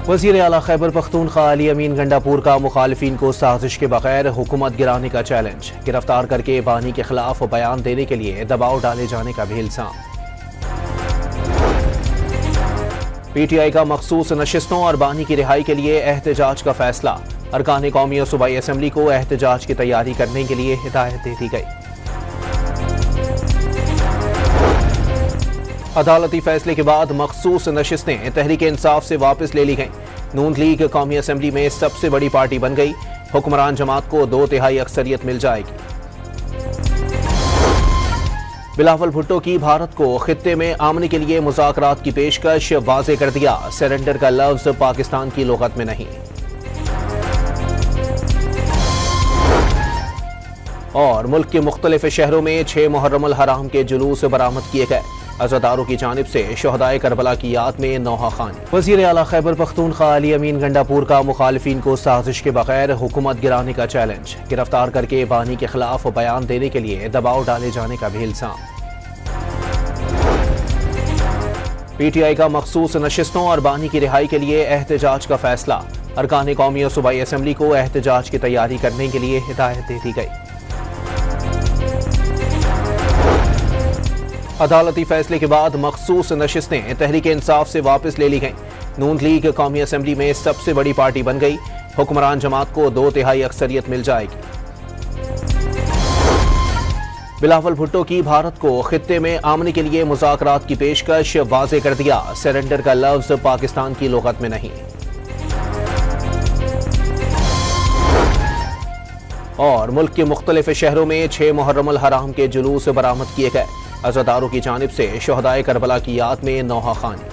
वज़ीर आला खैबर पख्तूनख्वा अली अमीन गंडापुर का मुखालिफिन को साजिश के बगैर हुकूमत गिराने का चैलेंज। गिरफ्तार करके बानी के खिलाफ बयान देने के लिए दबाव डाले जाने का भी इल्जाम। PTI का मखसूस नशिस्तों और बानी की रिहाई के लिए एहतजाज का फैसला। अरकान कौमी और सूबाई असम्बली को एहतजाज की तैयारी करने के लिए हिदायत दे दी गई। अदालती फैसले के बाद मखसूस नशिस्तें तहरीक इंसाफ से वापस ले ली गईं। नून लीग कौमी असम्बली में सबसे बड़ी पार्टी बन गई। हुक्मरान जमात को 2/3 अक्सरियत मिल जाएगी। बिलावल भुट्टो की भारत को खित्ते में आमने के लिए मुज़ाकरात की पेशकश वाज़े कर दिया। सरेंडर का लफ्ज पाकिस्तान की लुगत में नहीं। और मुल्क के मुख्तलिफ शहरों में 6 मुहर्रम हराम के जुलूस बरामद किए गए। अज़ादारों की जानिब से शहदाए करबला की याद में नौहा खानी। वज़ीर आला खैबर पख्तूनख्वा अली अमीन गंडापुर का मुखालिफिन को साजिश के बगैर हुकूमत गिराने का चैलेंज। गिरफ्तार करके बानी के खिलाफ बयान देने के लिए दबाव डाले जाने का भी इल्जाम। PTI का मखसूस नशिस्तों और बानी की रिहाई के लिए एहतजाज का फैसला। अरकान कौमी और सूबाई असम्बली को एहतजाज की तैयारी करने के लिए हिदायत दे दी गई। अदालती फैसले के बाद मखसूस नशिस्तें तहरीक इंसाफ से वापस ले ली गईं। नून लीग कौमी असम्बली में सबसे बड़ी पार्टी बन गई। हुक्मरान जमात को 2/3 अक्सरियत मिल जाएगी। बिलावल भुट्टो की भारत को खित्ते में आमने के लिए मुज़ाकरात की पेशकश वाज़े कर दिया। सरेंडर का लफ्ज पाकिस्तान की लुगत में नहीं। और मुल्क के मुख्तलिफ शहरों में 6 मुहर्रम हराम के जुलूस बरामद किए गए। अज़ादारों की जानिब से शहदाए करबला की याद में नौहा खानी।